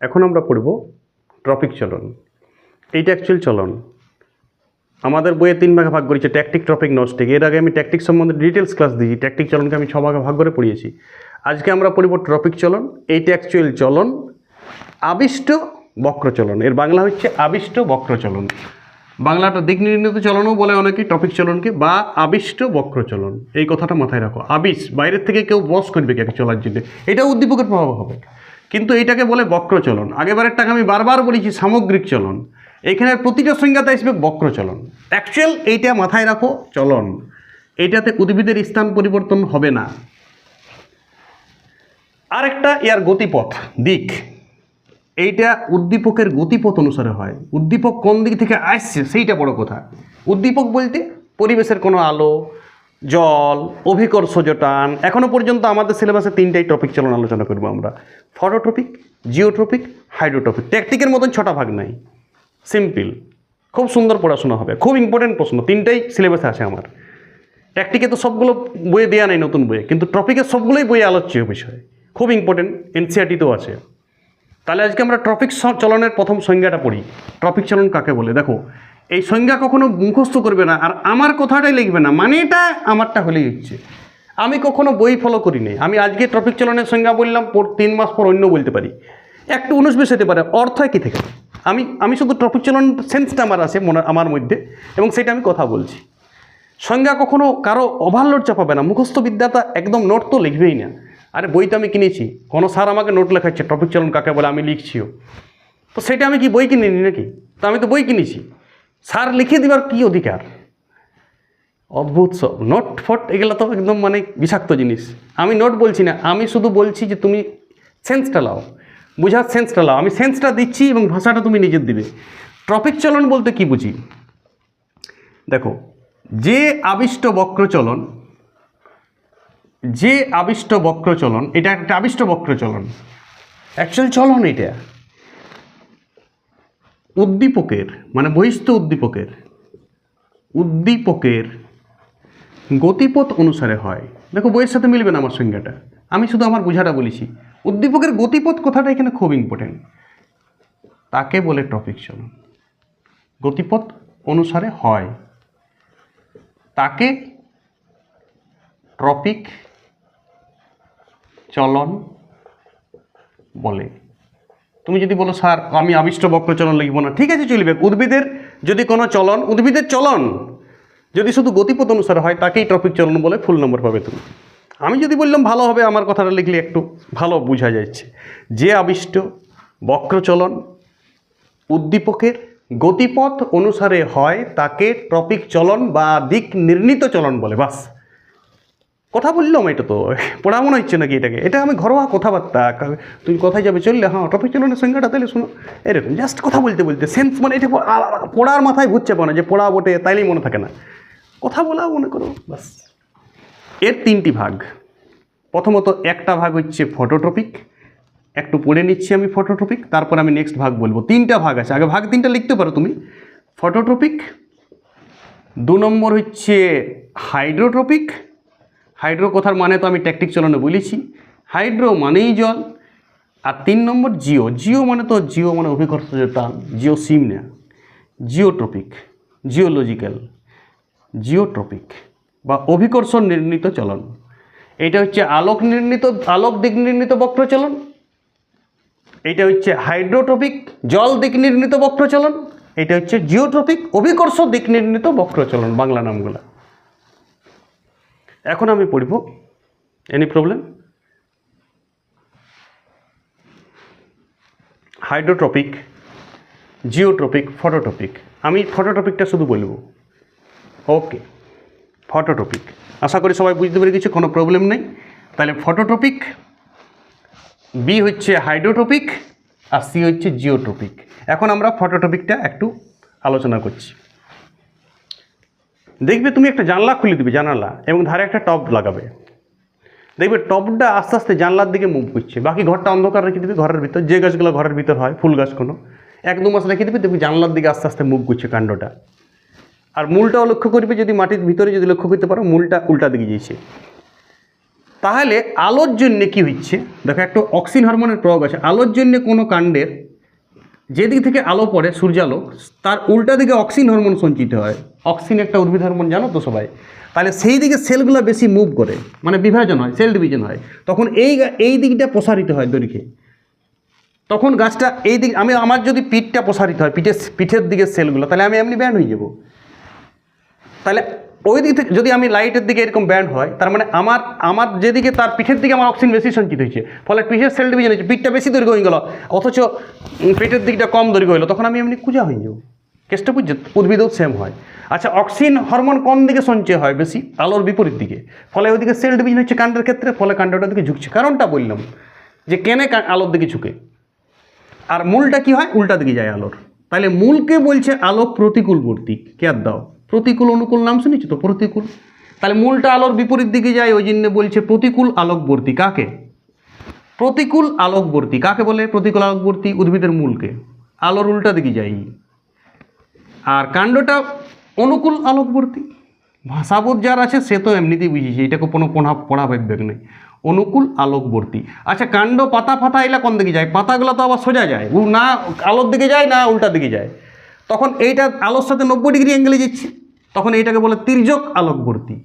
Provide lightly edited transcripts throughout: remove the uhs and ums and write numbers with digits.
এখন আমরা পড়ব ট্রপিক চলন। এইটা অ্যাকচুয়াল চলন। আমাদের বইয়ে 3 ভাগে ভাগ করেছে, ট্যাকটিক, ট্রপিক, নস্টিক। এর আগে আমি ট্যাকটিক সম্বন্ধে ডিটেলস ক্লাস দিয়েছি। ট্যাকটিক চলনকে আমি 6 ভাগে ভাগ করে পড়িয়েছি। আজকে আমরা পড়ব ট্রপিক চলন। এইটা অ্যাকচুয়াল চলন, আবিষ্ট বক্রচলন। এর বাংলা হচ্ছে আবিষ্ট বক্রচলন। বাংলাটা দিক নির্ণীত চলনও বলে অনেকে ট্রপিক চলনকে, বা আবিষ্ট বক্রচলন। এই কথাটা মাথায় রাখো। আবিশ, বাইরের থেকে কেউ বস করবে কি চলার জন্য, এটা উদ্দীপকের প্রভাব হবে, কিন্তু এটাকে বলে বক্রচলন। আগেবারেরটাকে আমি বারবার বলেছি সামগ্রিক চলন। এইখানে প্রতিটা সংজ্ঞাতে আসবে বক্রচলন। অ্যাকচুয়াল এইটা মাথায় রাখো, চলন। এইটাতে উদ্ভিদের স্থান পরিবর্তন হবে না। আরেকটা ইয়ার গতিপথ, দিক। এইটা উদ্দীপকের গতিপথ অনুসারে হয়। উদ্দীপক কোন দিক থেকে আসছে সেইটা বড় কথা। উদ্দীপক বলতে পরিবেশের কোনো আলো, জল, অভিকর্ষজ টান। এখনও পর্যন্ত আমাদের সিলেবাসে 3টাই টপিক চলন আলোচনা করবো আমরা: ফটোট্রপিক, জিওট্রপিক, হাইড্রোট্রপিক। ট্যাকটিকের মতন 6টা ভাগ নাই, সিম্পল। খুব সুন্দর পড়াশোনা হবে, খুব ইম্পর্টেন্ট প্রশ্ন। 3টাই সিলেবাসে আছে আমার। ট্যাকটিকে তো সবগুলো বইয়ে দেওয়া নেই নতুন বইয়ে, কিন্তু টপিকের সবগুলোই বইয়ে আলোচ্য বিষয়, খুব ইম্পর্টেন্ট, এনসিইআরটিতেও আছে। তাহলে আজকে আমরা ট্রপিক চলনের প্রথম সংজ্ঞাটা পড়ি। ট্রপিক চলন কাকে বলে? দেখো, এই সংজ্ঞা কখনো মুখস্থ করবে না, আর আমার কথাটাই লিখবে না, মানে এটা আমারটা হলেই হচ্ছে। আমি কখনো বই ফলো করি নি। আমি আজকে ট্রপিক চলনের সংজ্ঞা বললাম, 3 মাস পর অন্য বলতে পারি, একটু 19-20 হতে পারে। অর্থ কি থেকে আমি শুধু ট্রপিক চলন সেন্সটা আমার আছে আমার মধ্যে, এবং সেটা আমি কথা বলছি। সংজ্ঞা কখনো কারো ওভারলোড চাপাবে না। মুখস্থ বিদ্যাটা একদম নোট তো লিখবেই না। আরে বই তো আমি কিনেছি, কোনো স্যার আমাকে নোট লেখাচ্ছে টপিক চলন কাকে বলে, আমি লিখছিও, তো সেটা আমি কি বই কিনিনি নাকি? তো আমি তো বই কিনেছি, স্যার লিখে দেবার কী অধিকার? অদ্ভুত সব নোট ফট, এগুলো তো একদম মানে বিষাক্ত জিনিস। আমি নোট বলছি না, আমি শুধু বলছি যে তুমি সেন্সটা লাও, বোঝার সেন্সটা লাও। আমি সেন্সটা দিচ্ছি এবং ভাষাটা তুমি নিজের দিবে। ট্রপিক চলন বলতে কি বুঝি? দেখো, যে আবিষ্ট বক্রচলন, যে আবিষ্ট বক্রচলন, এটা একটা আবিষ্ট বক্রচলন, অ্যাকচুয়াল চলন। এটা উদ্দীপকের, মানে বহিস্থ উদ্দীপকের গতিপথ অনুসারে হয়। দেখো, বইয়ের সাথে মিলবে না আমার সংজ্ঞাটা, আমি শুধু আমার বোঝাটা বলেছি। উদ্দীপকের গতিপথ কথাটা এখানে খুব ইম্পর্টেন্ট। তাকে বলে ট্রপিক চলন। গতিপথ অনুসারে হয়, তাকে ট্রপিক চলন বলে। তুমি যদি বলো স্যার আমি আবিষ্ট বক্রচলন লিখব না, ঠিক আছে, চলবে। উদ্ভিদের যদি কোনো চলন, উদ্ভিদের চলন যদি শুধু গতিপথ অনুসারে হয়, তাকেই ট্রপিক চলন বলে, ফুল নম্বর পাবে তুমি। আমি যদি বললাম ভালো হবে, আমার কথাটা লিখলে একটু ভালো বোঝা যাচ্ছে। যে আবিষ্ট বক্রচলন উদ্দীপকের গতিপথ অনুসারে হয়, তাকে ট্রপিক চলন বা দিক নির্ণীত চলন বলে। বাস, কথা বললাম। এটা তো পড়া মনে হচ্ছে নাকি এটাকে? এটা আমি ঘরোয়া কথাবার্তা। তুমি কোথায় যাবে চললে, হ্যাঁ টপিক চলনের সংজ্ঞাটা তাহলে শোনো, এরকম জাস্ট কথা বলতে বলতে সেন্স, মানে এটা পড়ার মাথায় ঘুরছে না যে পড়া বটে, তাইলেই মনে থাকে না, কথা বলা মনে করো, বাস। এর 3টি ভাগ। প্রথমত একটা ভাগ হচ্ছে ফটোট্রপিক, একটু পড়ে নিচ্ছি আমি ফটোট্রপিক, তারপর আমি নেক্সট ভাগ বলবো। 3টা ভাগ আছে, আগে ভাগ 3টা লিখতে পারো তুমি। ফটোট্রপিক, 2 নম্বর হচ্ছে হাইড্রোট্রপিক। হাইড্রো কথার মানে তো আমি ট্যাকটিক চলনে বলেছি, হাইড্রো মানেই জল। আর 3 নম্বর জিও। জিও মানে তো জিও মানে অভিকর্ষজ টান, জিও সিম না, জিওট্রপিক, জিওলজিক্যাল, জিওট্রপিক বা অভিকর্ষণ নির্ণীত চলন। এটা হচ্ছে আলোক দিক নির্ণীত বক্রচলন। এটা হচ্ছে হাইড্রোট্রপিক, জল দিক নির্ণীত বক্রচলন। এটা হচ্ছে জিওট্রপিক, অভিকর্ষ দিক নির্ণীত বক্রচলন, বাংলা নামগুলা। এখন আমি পড়ব, any problem? Hydrotropic, geotropic, phototropic. আমি ফটোট্রপিকটা শুধু বলবো। ওকে, ফটোট্রপিক আশা করি সবাই বুঝতে পেরে গেছে, কোনো প্রবলেম নেই। তাহলে ফটোট্রপিক, বি হচ্ছে হাইড্রোট্রপিক, আর সি হচ্ছে জিওট্রপিক। এখন আমরা ফটোট্রপিকটা একটু আলোচনা করছি। দেখবে তুমি একটা জানলা খুলে দিবে, জানালা, এবং ধারে একটা টব লাগাবে। দেখবে টবটা আস্তে আস্তে জানলার দিকে মুভ করছে। বাকি ঘরটা অন্ধকার রেখে দিবে, ঘরের ভিতর যে গাছগুলো ঘরের ভিতর হয়, ফুল গাছ কোনো 1-2 মাস রেখে দিবে, দেখবে জানলার দিকে আস্তে আস্তে মুভ করছে কাণ্ডটা। আর মূলটাও লক্ষ্য করবে, যদি মাটির ভিতরে যদি লক্ষ্য করতে পারো, মূলটা উল্টা দিকে যাইছে। তাহলে আলোর জন্য কি হচ্ছে দেখো, একটা অক্সিন হরমোনের প্রয়োগ আছে। আলোর জন্য কোনো কাণ্ডের যেদিক থেকে আলো পড়ে সূর্যালো, তার উল্টা দিকে অক্সিন হরমোন সঞ্চিত হয়। অক্সিন একটা উদ্ভিদ হরমোন, জানো তো সবাই। তাহলে সেই দিকে সেলগুলো বেশি মুভ করে, মানে বিভাজন হয়, সেল ডিভিশন হয়। তখন এই দিকটা প্রসারিত হয় দৈর্ঘ্যে। তখন গাছটা এই দিক, আমার যদি পিঠটা প্রসারিত হয়, পিঠের দিকে সেলগুলো, তাহলে আমি এমনি ব্যান্ড হয়ে যাব। তাহলে ওই দিক থেকে যদি আমি লাইটের দিকে এরকম ব্যান্ড হয়, তার মানে আমার যেদিকে তার পিঠের দিকে আমার অক্সিজেন বেশি সঞ্চিত হয়েছে, ফলে পিঠের সেল ডিভিশন হয়েছে, পিঠটা বেশি দৈর্ঘ্য হয়ে গেল, অথচ পেটের দিকটা কম দৈর্ঘ্য হলো, তখন আমি এমনি কুজা হয়ে যাব। কেসটা বুঝছে? উদ্ভিদও সেম হয়। আচ্ছা, অক্সিজেন হরমোন কোন দিকে সঞ্চয় হয় বেশি? আলোর বিপরীত দিকে। ফলে ওইদিকে সেল ডিভিশন হচ্ছে কাণ্ডের ক্ষেত্রে, ফলে কাণ্ডটার দিকে ঝুঁকছে। কারণটা বললাম যে কেনে আলোর দিকে ঝুঁকে। আর মূলটা কি হয়? উল্টা দিকে যায় আলোর। তাহলে মূলকে বলছে আলো প্রতিকূলবর্তী। কেয়ার দাও, প্রতিকূল অনুকূল নাম শুনেছি তো, প্রতিকূল। তাহলে মূলটা আলোর বিপরীত দিকে যায়, ওই জন্য বলছে প্রতিকূল আলোকবর্তী। কাকে? প্রতিকূল আলোকবর্তী কাকে বলে? প্রতিকূল আলোকবর্তী উদ্ভিদের মূলকে। আলোর উল্টা দিকে যায়। আর কাণ্ডটা অনুকূল আলোকবর্তী। ভাষাবোধ যার আছে সে তো এমনিতেই বুঝিয়েছে, এটাকে কোনো পড়া ভাববেক নেই। অনুকূল আলোকবর্তী। আচ্ছা, কাণ্ড পাতা ফাতা এগুলা কোন দিকে যায়? পাতাগুলো তো আবার সোজা যায়, না আলোর দিকে যায় না উল্টার দিকে যায়। তখন এইটা আলোর সাথে 90 ডিগ্রি অ্যাঙ্গেলে যাচ্ছে, তখন এইটাকে বলে তির্যক আলোকবর্তী।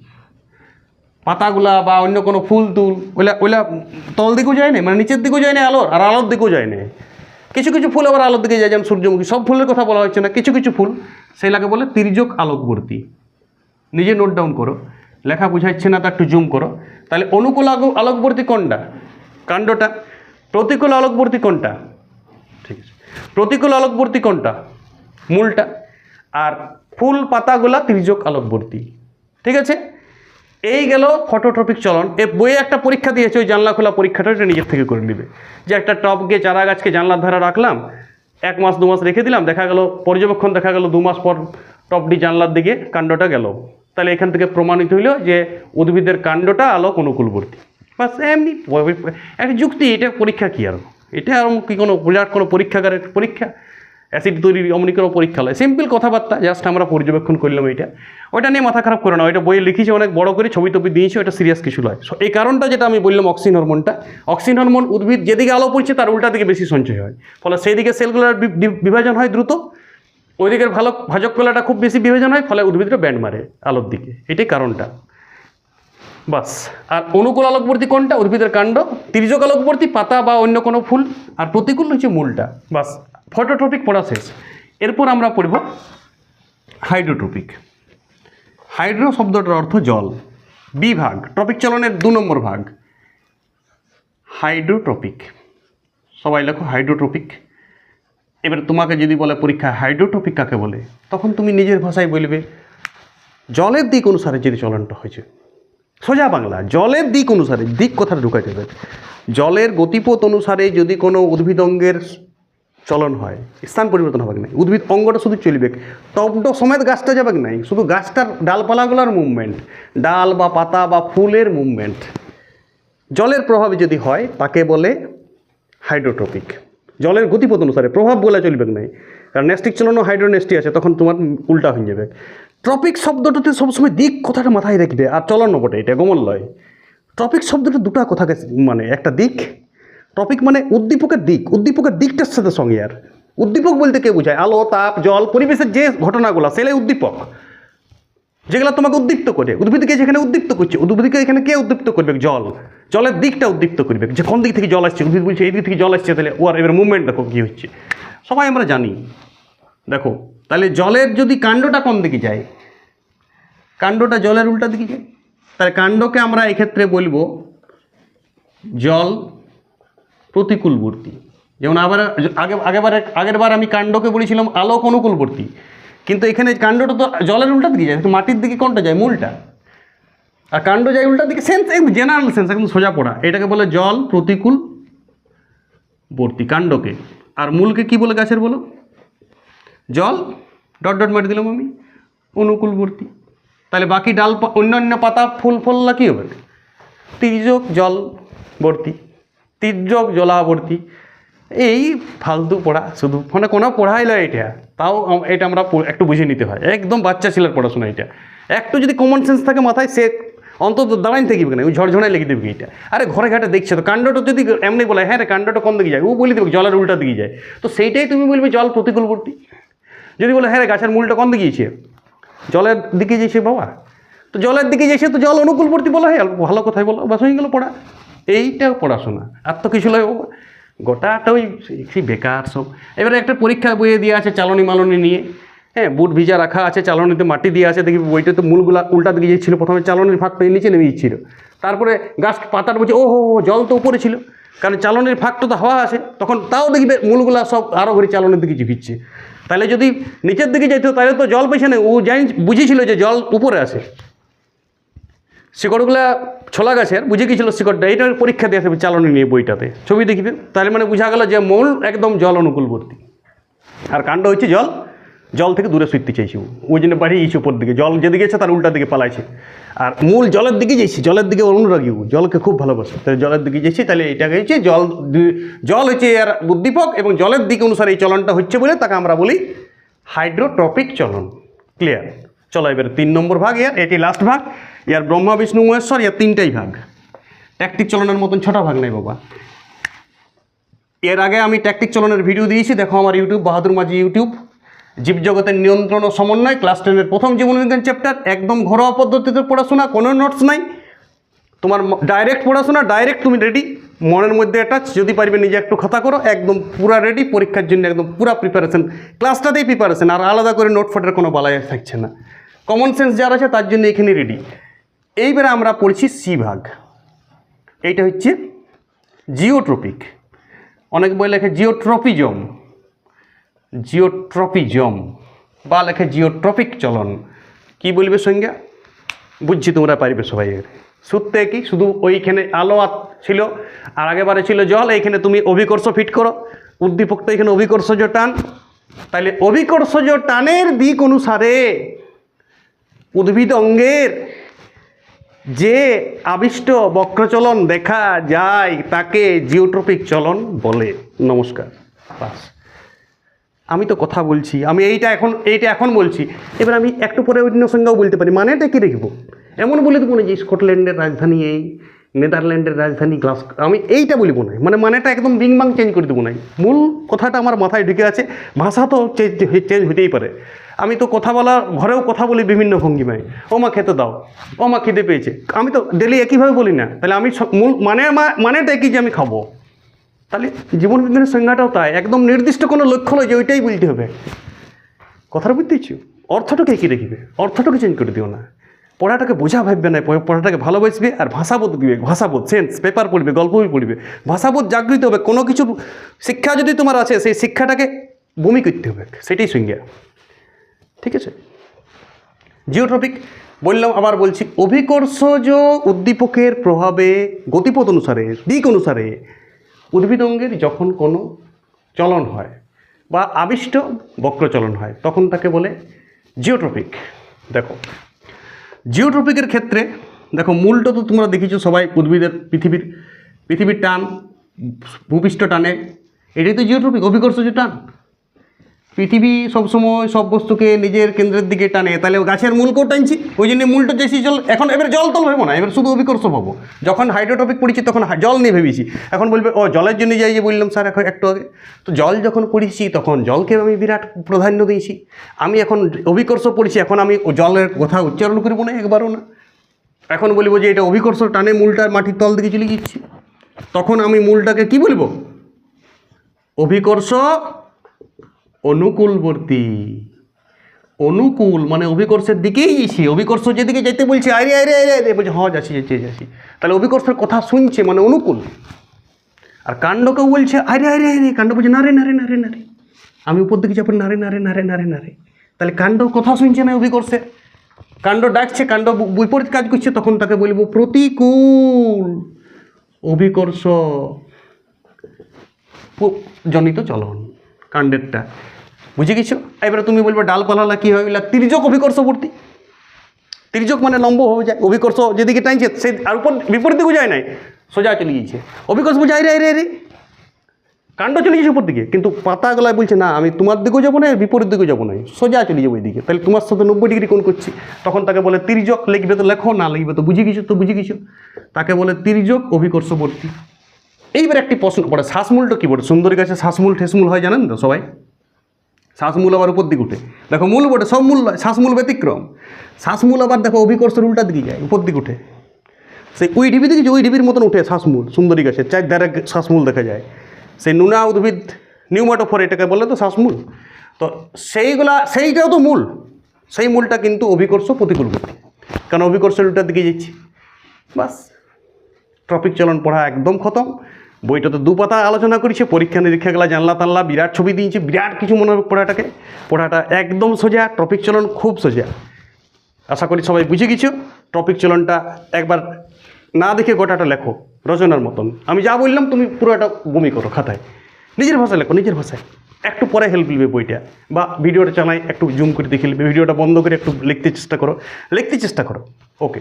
পাতাগুলা বা অন্য কোনো ফুল টুল ওইলা তল দিকেও যায় না, মানে নিচের দিকেও যায় না আলোর, আর আলোর দিকেও যায় না। কিছু কিছু ফুল আবার আলোর দিকে যায়, যেমন সূর্যমুখী। সব ফুলের কথা বলা হচ্ছে না, কিছু কিছু ফুল সেইগুলাকে বলে তির্যক আলোকবর্তী। নিজে নোট ডাউন করো, লেখা বুঝাচ্ছে না তো একটু জুম করো। তাহলে অনুকূল আলোকবর্তী কোনটা? কাণ্ডটা। প্রতিকূল আলোকবর্তী কোনটা? ঠিক আছে, প্রতিকূল আলোকবর্তী কোনটা? মূলটা। আর ফুল পাতাগুলা তির্যক আলোকবর্তী। ঠিক আছে, এই গেল ফটোট্রপিক চলন। এ বইয়ে একটা পরীক্ষা দিয়েছে, ওই জানলা খোলা পরীক্ষাটা, এটা নিজের থেকে করে নেবে। যে একটা টবকে, চারা গাছকে জানলার ধারে রাখলাম, 1 মাস 2 মাস রেখে দিলাম, দেখা গেল পর্যবেক্ষণ, দেখা গেল 2 মাস পর টবটি জানলার দিকে কাণ্ডটা গেল। তাহলে এখান থেকে প্রমাণিত হইল যে উদ্ভিদের কাণ্ডটা আলোক অনুকূলবর্তী। বাস এমনি একটা যুক্তি। এটা পরীক্ষা কি আর? এটা আর কি কোনো বিরাট কোনো পরীক্ষাগারের পরীক্ষা? অ্যাসিড তৈরি অমনি কোনো পরীক্ষা নয়, সিম্পল কথাবার্তা, জাস্ট আমরা পর্যবেক্ষণ করলাম। এইটা ওইটা নিয়ে মাথা খারাপ করে না। ওইটা বইয়ে লিখেছে অনেক বড় করে, ছবি টবি দিয়েছে, ওইটা সিরিয়াস কিছু নয়। এই কারণটা যেটা আমি বললাম, অক্সিন হরমোনটা, অক্সিন হরমোন উদ্ভিদ যেদিকে আলো পড়ছে তার উল্টা দিকে বেশি সঞ্চয় হয়, ফলে সেই দিকে সেলগুলোর বিভাজন হয় দ্রুত, ওই দিকের ভাজক কলাটা খুব বেশি বিভাজন হয়, ফলে উদ্ভিদটা ব্যান্ড মারে আলোর দিকে। এটাই কারণটা, বাস। আর অনুকূল আলোকবর্তী কোনটা? উদ্ভিদের কাণ্ড। তির্যক আলোকবর্তী পাতা বা অন্য কোনো ফুল। আর প্রতিকূল হচ্ছে মূলটা। বাস, ফটোট্রপিক পড়া শেষ। এরপর আমরা পড়ব হাইড্রোট্রপিক। হাইড্রো শব্দটার অর্থ জল। বিভাগ, ট্রপিক চলনের 2 নম্বর ভাগ হাইড্রোট্রপিক। সবাই লেখো হাইড্রোট্রপিক। এবার তোমাকে যদি বলে পরীক্ষা হাইড্রোট্রপিক কাকে বলে, তখন তুমি নিজের ভাষায় বলবে জলের দিক অনুসারে যে চলনটা হয়েছে। সোজা বাংলা, জলের দিক অনুসারে। দিক কথাটা ঢুকাই দেবে। জলের গতিপথ অনুসারে যদি কোনো উদ্ভিদ অঙ্গের চলন হয়, স্থান পরিবর্তন হবে না, উদ্ভিদ অঙ্গটা শুধু চলবে, টপটো সমেত গাছটা যাবে নাই, শুধু গাছটার ডালপালাগুলোর মুভমেন্ট, ডাল বা পাতা বা ফুলের মুভমেন্ট জলের প্রভাবে যদি হয়, তাকে বলে হাইড্রোট্রপিক। জলের গতিপথ অনুসারে প্রভাব বলে চলবে নাই, কারণ নেস্টিক চলনও হাইড্রোনেস্টি আছে, তখন তোমার উল্টা হয়ে যাবে। ট্রপিক শব্দটাতে সবসময় দিক কথাটা মাথায় রাখবে, আর চলনও বটে, এটা গোমল লয়। ট্রপিক শব্দটা দুটো কথাকে মানে, একটা দিক, টপিক মানে উদ্দীপকের দিক, উদ্দীপকের দিকটার সাথে সঙ্গে। আর উদ্দীপক বলতে কে বোঝায়? আলো, তাপ, জল, পরিবেশের যে ঘটনাগুলো, সেলাই উদ্দীপক, যেগুলো তোমাকে উদ্দীপ্ত করে। উদ্ভিদকে যেখানে উদ্দীপ্ত করছে, উদ্ভিদকে এখানে কে উদ্দীপ্ত করবে? জল। জলের দিকটা উদ্দীপ্ত করবে, যে কোন দিক থেকে জল আসছে। উদ্ভিদ বলছে এই দিক থেকে জল আসছে, তাহলে ওর এবার মুভমেন্ট দেখো কী হচ্ছে, সবাই আমরা জানি। দেখো, তাহলে জলের যদি কাণ্ডটা কোন দিকে যায়, কাণ্ডটা জলের উল্টা দিকে যায়, তাহলে কাণ্ডকে আমরা এক্ষেত্রে বলবো জল প্রতিকূলবর্তী। যেমন আগের বার আমি কাণ্ডকে বলেছিলাম আলোক অনুকূলবর্তী, কিন্তু এখানে কাণ্ডটা তো জলের উল্টা দিকে যায়, মাটির দিকে কোনটা যায়? মূলটা। আর কাণ্ড যায় উল্টার দিকে। সেন্স একদম জেনারেল সেন্স, একদম সোজা পড়া। এটাকে বলে জল প্রতিকূলবর্তী কাণ্ডকে। আর মূলকে কি বলে গাছের বলো? জল ডট ডট মারি দিলাম আমি, অনুকূলবর্তী। তাহলে বাকি ডাল অন্যান্য পাতা ফুল ফললা কী হবে? তির্যক জলবর্তী, তির্যক জলাবর্তী। এই ফালতু পড়া শুধু, মানে কোনো পড়াই নয় এটা, তাও এটা আমরা একটু বুঝে নিতে হয়। একদম বাচ্চা ছেলের পড়াশোনা এটা। একটু যদি কমন সেন্স থাকে মাথায়, সে অন্তত দাঁড়াইন থাকিবে না, ওই ঝড়ঝড়াই লেগে দেবে এইটা। আরে ঘরে ঘাটে দেখছে তো, কাণ্ডটা যদি এমনি বলে হ্যাঁ রে কাণ্ডটা কোন দিকে যায়, ও বলে দেবে জলের উল্টা দিকে যায়, তো সেইটাই তুমি বলবে জল প্রতিকূলবর্তী। যদি বলে হ্যাঁ রে গাছের মূলটা কোন দিকে গিয়েছে, জলের দিকে যেছে বাবা, তো জলের দিকে যেছে তো জল অনুকূলবর্তী বলা হয়, ভালো কথাই বলো, বাস হয়ে গেলো পড়া। এইটা পড়াশোনা আর তো কিছু নয় বাবা, গোটাটা ওই সেই বেকার সব। এবারে একটা পরীক্ষা বইয়ে দেওয়া আছে চালনি মালনি নিয়ে, হ্যাঁ বুট ভিজা রাখা আছে, চালনিতে মাটি দিয়ে আছে, দেখি বইটাতে মূলগুলা উল্টা দিকে যাচ্ছিল, প্রথমে চালনির ফাঁকটা নিচে নেমে যাচ্ছিল, তারপরে গাছ পাতাটা বলছে ও হো জল তো উপরে ছিল, কারণ চালনির ফাঁকটা তো হাওয়া আছে, তখন তাও দেখবে মূলগুলা সব আরও ঘুরে চালনির দিকে ঝুঁকিচ্ছে। তাহলে যদি নিচের দিকে যেত তাহলে তো জল পেছনে, ও জানি বুঝেছিল যে জল উপরে আছে। শিকড়গুলা ছোলা গাছের বুঝে গিয়েছিল শিকড়টা, এইটার পরীক্ষা দিয়ে আসবে চালনি নিয়ে বইটাতে, ছবি দেখিবে, তাহলে মানে বোঝা গেল যে মূল একদম জল অনুকূলবর্তী, আর কাণ্ড হচ্ছে জল থেকে দূরে সরতে চাইছে, ওই জন্য বাড়িয়ে গেছে উপর দিকে, জল যেদিকে গেছে তার উল্টা দিকে পালাইছে, আর মূল জলের দিকে যাইছে, জলের দিকে অনুরাগী, জলকে খুব ভালোবাসে, তাহলে জলের দিকে যাইছে, তাহলে এটাকে হচ্ছে জল হচ্ছে এর উদ্দীপক, এবং জলের দিকে অনুসারে এই চলনটা হচ্ছে বলে তাকে আমরা বলি হাইড্রোট্রপিক চলন। ক্লিয়ার? চলো এবার 3 নম্বর ভাগ, এটি লাস্ট ভাগ, ইয়ার ব্রহ্মা বিষ্ণু মহেশ্বর, ইয়ার 3টাই ভাগ, ট্যাকটিক চলনের মতন 6টা ভাগ নেই বাবা। এর আগে আমি ট্যাকটিক চলনের ভিডিও দিয়েছি, দেখো আমার ইউটিউব বাহাদুর মাঝি ইউটিউব, জীবজগতের নিয়ন্ত্রণ ও সমন্বয়, ক্লাস 10-এর প্রথম জীবনবিজ্ঞান চ্যাপ্টার, একদম ঘরোয়া পদ্ধতিতে পড়াশোনা, কোনো নোটস নাই, তোমার ডাইরেক্ট পড়াশোনা, ডাইরেক্ট তুমি রেডি, মনের মধ্যে অ্যাটাচ, যদি পারবে নিজে একটু খাতা করো, একদম পুরা রেডি, পরীক্ষার জন্য একদম পুরা প্রিপারেশন, ক্লাসটাতেই প্রিপারেশন, আর আলাদা করে নোট ফোটের কোনো বালাই থাকছে না, কমন সেন্স যার আছে তার জন্য এখানে রেডি। এইবারে আমরা পড়ছি সি ভাগ, এইটা হচ্ছে জিওট্রপিক, অনেক বই লেখে জিওট্রপিজম বা লেখে জিওট্রপিক চলন, কি বলবে সংজ্ঞা বুঝছি তোমরা পারবে সবাই। সূত্রে কি শুধু ওইখানে আলো ছিল, আর আগেবারে ছিল জল, এইখানে তুমি অভিকর্ষ ফিট করো, উদ্দীপক তো এখানে অভিকর্ষজ টান, তাহলে অভিকর্ষজ টানের দিক অনুসারে উদ্ভিদ অঙ্গের যে আবিষ্ট বক্রচলন দেখা যায় তাকে জিওট্রপিক চলন বলে। নমস্কার, বাস। আমি তো কথা বলছি, আমি এইটা এখন বলছি, এবার আমি একটু পরে অন্য সংজ্ঞাও বলতে পারি, মানেটা কি দেখবো, এমন বলে দেবো না যে স্কটল্যান্ডের রাজধানী এই, নেদারল্যান্ডের রাজধানী গ্লাসগো, আমি এইটা বলবো না, মানেটা একদম বিং বাং চেঞ্জ করে দেবো না, মূল কথাটা আমার মাথায় ঢুকে আছে, ভাষা তো চেঞ্জ হতেই পারে, আমি তো কথা বলার ঘরেও কথা বলি বিভিন্ন ভঙ্গিমায়, ও মা খেতে দাও, ও মা খিদে পেয়েছে, আমি তো ডেলি একইভাবে বলি না, তাহলে আমি মূল মানেটা কি যে আমি খাবো, তাহলে জীবনবিজ্ঞানের সংজ্ঞাটাও তাই, একদম নির্দিষ্ট কোনো লক্ষ্য নয় যে ওইটাই বলতে হবে, কথাটা বুঝতেইছো, অর্থটাকে কি দেখিবে, অর্থটাকে চেঞ্জ করে দিও না, পড়াটাকে বোঝা ভাববে না, পড়াটাকে ভালোবাসবে, আর ভাষাবোধ দিবে, ভাষাবোধ সেন্স, পেপার পড়বে, গল্প বই পড়বে, ভাষাবোধ জাগৃত হবে, কোনো কিছু শিক্ষা যদি তোমার আছে সেই শিক্ষাটাকে বমি করতে হবে, সেটাই সংজ্ঞা, ঠিক আছে। জিওট্রপিক বললাম, আবার বলছি, অভিকর্ষজ উদ্দীপকের প্রভাবে গতিপথ অনুসারে, দিক অনুসারে উদ্ভিদ অঙ্গের যখন কোনো চলন হয় বা আবিষ্ট বক্রচলন হয় তখন তাকে বলে জিওট্রপিক। দেখো জিওট্রপিকের ক্ষেত্রে দেখো মূলটা তো তোমরা দেখেছো সবাই, উদ্ভিদের পৃথিবীর টান, ভূপৃষ্ঠ টানে, এটাই তো জিওট্রপিক, অভিকর্ষজ টান। পৃথিবী সবসময় সব বস্তুকে নিজের কেন্দ্রের দিকে টানে, তাহলে গাছের মূলকেও টানছি, ওই জন্য মূলটা চেয়েছি জল, এখন এবার জল তল ভেবো না, এবার শুধু অভিকর্ষ পাবো, যখন হাইড্রোটপিক পড়েছি তখন জল নিয়ে ভেবেছি, এখন বলবে ও জলের জন্য যাই যে বললাম স্যার এখন একটু আগে, তো জল যখন পড়েছি তখন জলকে আমি বিরাট প্রাধান্য দিয়েছি, আমি এখন অভিকর্ষ পড়েছি, এখন আমি জলের কথা উচ্চারণ করবো না একবারও না, এখন বলবো যে এটা অভিকর্ষ টানে মূলটা মাটির তল দিকে চলে যাচ্ছে, তখন আমি মূলটাকে কি বলবো, অভিকর্ষ অনুকূলবর্তী, অনুকূল মানে অভিকর্ষের দিকেই যাচ্ছি, অভিকর্ষ যেদিকে যেতে বলছে আরে আরে আরে বলছে হ্যাঁ যাচ্ছি, তাহলে অভিকর্ষের কথা শুনছে মানে অনুকূল, আর কাণ্ডকেও বলছে আরে আরে আরে, কাণ্ড বলছে নারে নারে নারে নারে, আমি উপর দিকে যাবো নারে নারে নারে নারে নারে, তাহলে কাণ্ড কথা শুনছে না অভিকর্ষের, কাণ্ড ডাকছে, কাণ্ড বিপরীত কাজ করছে, তখন তাকে বলবো প্রতিকূল অভিকর্ষ জনিত চলন কাণ্ডেরটা, বুঝে গেছো। এবারে তুমি বলবে ডালপালা কী হয়, তির্যক অভিকর্ষবর্তী, তির্যক মানে লম্ব হয়ে যায়, অভিকর্ষ যেদিকে টাইনছে সে আর উপর বিপরীত দিকে যায় নাই, সোজা চলে গিয়েছে, অভিকর্ষ বুঝে রে রে রে, কাণ্ড চলে যাচ্ছে উপর দিকে, কিন্তু পাতাগুলায় বলছে না আমি তোমার দিকেও যাবো না, বিপরীত দিকেও যাবো না, সোজা চলে যাবো এইদিকে। তাহলে তোমার সাথে 90 ডিগ্রি কোণ করছি, তখন তাকে বলে তির্যক। লিখবে তো লেখো, না লিখবে তো বুঝে গেছো, তাকে বলে তির্যক অভিকর্ষবর্তী। এইবার একটি প্রশ্ন পড়ে, শ্বাসমূলটা কী বলে? সুন্দরী গাছে শ্বাসমূল ঠেসমূল হয় জানেন তো সবাই? শ্বাসমূল আবার উপর দিকে উঠে, দেখো মূল বটে, সব মূল নয়, শ্বাসমূল ব্যতিক্রম। শ্বাসমূল আবার দেখো অভিকর্ষের উল্টার দিকে যায়, উপর দিকে উঠে। সেই ওই ঢিবি দেখেছি, ওই ঢিবির মতন উঠে শ্বাসমূল সুন্দরী গাছে, চারধারে শ্বাসমূল দেখা যায়। সেই নুনা উদ্ভিদ নিউমাটোফোর এটাকে বলে তো শ্বাসমূল। তো সেইটাও তো মূল, সেই মূলটা কিন্তু অভিকর্ষ প্রতিকূল গতি, কারণ অভিকর্ষের উল্টার দিকে যাচ্ছি। বাস, ট্রপিক চলন পড়া একদম খতম। বইটা তো 2 পাতা আলোচনা করেছে, পরীক্ষা নিরীক্ষাগুলা জানলা টানলা, বিরাট ছবি দিয়েছে, বিরাট কিছু মনে হবে পড়াটা একদম সোজা, ট্রপিক চলন খুব সোজা। আশা করি সবাই বুঝে গেছো। ট্রপিক চলনটা একবার না দেখে গোটাটা লেখো রচনার মতন। আমি যা বললাম তুমি পুরোটা বমি করো খাতায়, নিজের ভাষায় লেখো, নিজের ভাষায়। একটু পরে হেল্প নেবে বইটা, বা ভিডিওটা চালাই একটু জুম করে দেখে নেবে, ভিডিওটা বন্ধ করে একটু লিখতে চেষ্টা করো। ওকে।